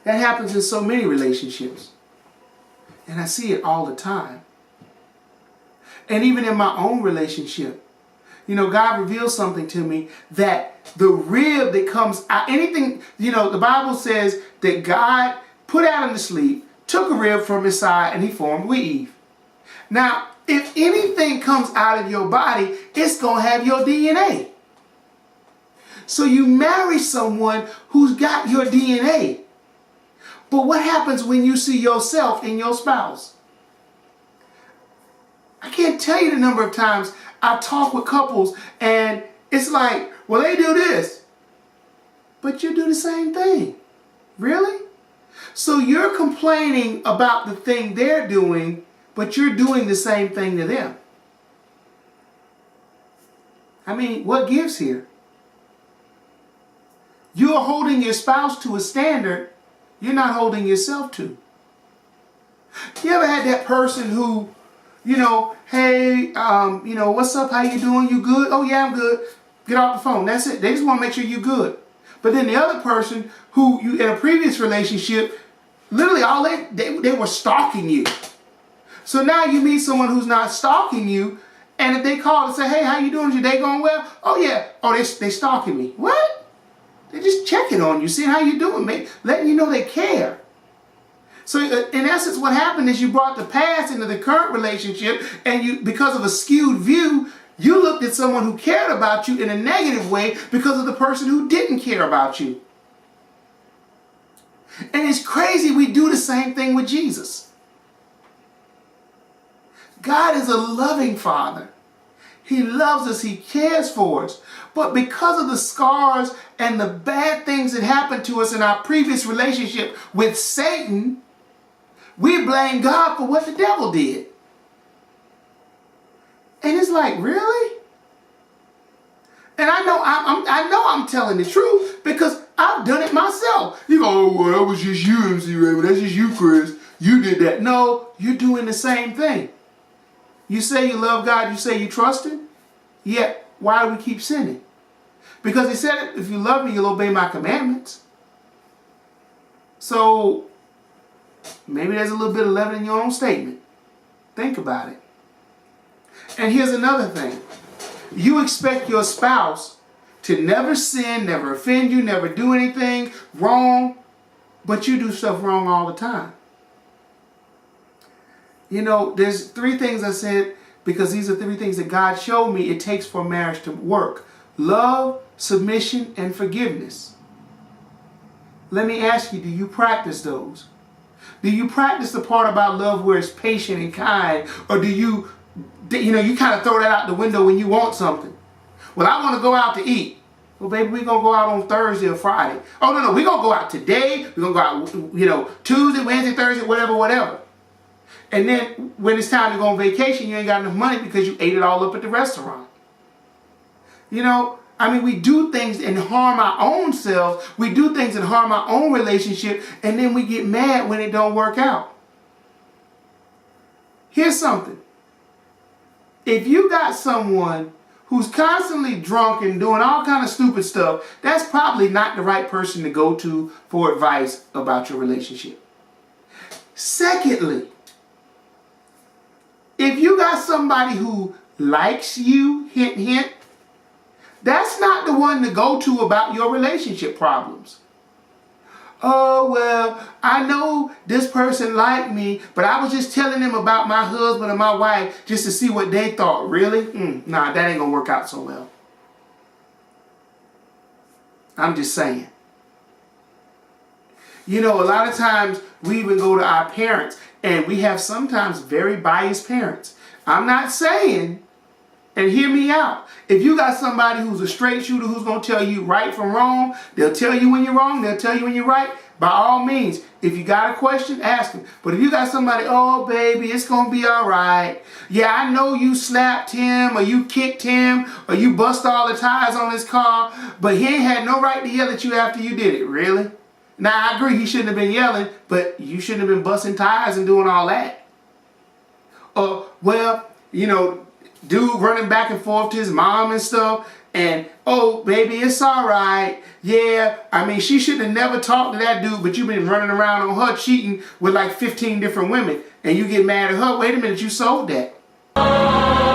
That happens in so many relationships. And I see it all the time. And even in my own relationship, God reveals something to me that the rib that comes out, anything, the Bible says that God put Adam to sleep, took a rib from his side, and he formed with Eve. Now, if anything comes out of your body, it's going to have your DNA. So you marry someone who's got your DNA. But what happens when you see yourself in your spouse? I can't tell you the number of times I talk with couples and it's like, well, they do this, but you do the same thing. Really? So you're complaining about the thing they're doing, but you're doing the same thing to them. I mean, what gives here? You're holding your spouse to a standard you're not holding yourself to. You ever had that person who, hey, what's up? How you doing? You good? Oh, yeah, I'm good. Get off the phone. That's it. They just want to make sure you're good. But then the other person who you in a previous relationship, literally all they were stalking you. So now you meet someone who's not stalking you, and if they call and say, hey, how you doing? Is your day going well? Oh, yeah. Oh, they stalking me. What? They're just checking on you, seeing how you're doing, letting you know they care. So in essence, what happened is you brought the past into the current relationship, and you, because of a skewed view, you looked at someone who cared about you in a negative way because of the person who didn't care about you. And it's crazy we do the same thing with Jesus. God is a loving Father. He loves us. He cares for us. But because of the scars and the bad things that happened to us in our previous relationship with Satan, we blame God for what the devil did. And it's like, really? And I know I'm telling the truth because I've done it myself. You go, oh, well, that was just you, MC Raymond. That's just you, Chris. You did that. No, you're doing the same thing. You say you love God, you say you trust Him, yet why do we keep sinning? Because He said, if you love me, you'll obey my commandments. So maybe there's a little bit of leaven in your own statement. Think about it. And here's another thing. You expect your spouse to never sin, never offend you, never do anything wrong, but you do stuff wrong all the time. There's three things I said, because these are three things that God showed me it takes for marriage to work. Love, submission, and forgiveness. Let me ask you, do you practice those? Do you practice the part about love where it's patient and kind? Or do you kind of throw that out the window when you want something? Well, I want to go out to eat. Well, baby, we're going to go out on Thursday or Friday. Oh, no, we're going to go out today. We're going to go out, Tuesday, Wednesday, Thursday, whatever. And then when it's time to go on vacation, you ain't got enough money because you ate it all up at the restaurant. We do things and harm our own selves. We do things and harm our own relationship, and then we get mad when it don't work out. Here's something. If you got someone who's constantly drunk and doing all kind of stupid stuff, that's probably not the right person to go to for advice about your relationship. Secondly, if you got somebody who likes you, hint, hint, that's not the one to go to about your relationship problems. Oh, well, I know this person liked me, but I was just telling them about my husband and my wife just to see what they thought. Really? Nah, that ain't going to work out so well. I'm just saying. A lot of times we even go to our parents, and we have sometimes very biased parents. I'm not saying, and hear me out, if you got somebody who's a straight shooter who's going to tell you right from wrong, they'll tell you when you're wrong, they'll tell you when you're right, by all means. If you got a question, ask them. But if you got somebody, oh, baby, it's going to be all right. Yeah, I know you slapped him, or you kicked him, or you bust all the tires on his car, but he ain't had no right to yell at you after you did it. Really? Now, I agree he shouldn't have been yelling, but you shouldn't have been busting tires and doing all that. Well, dude running back and forth to his mom and stuff. And, oh, baby, it's all right. Yeah, I mean, she should have never talked to that dude, but you've been running around on her cheating with like 15 different women. And you get mad at her. Wait a minute, you sold that.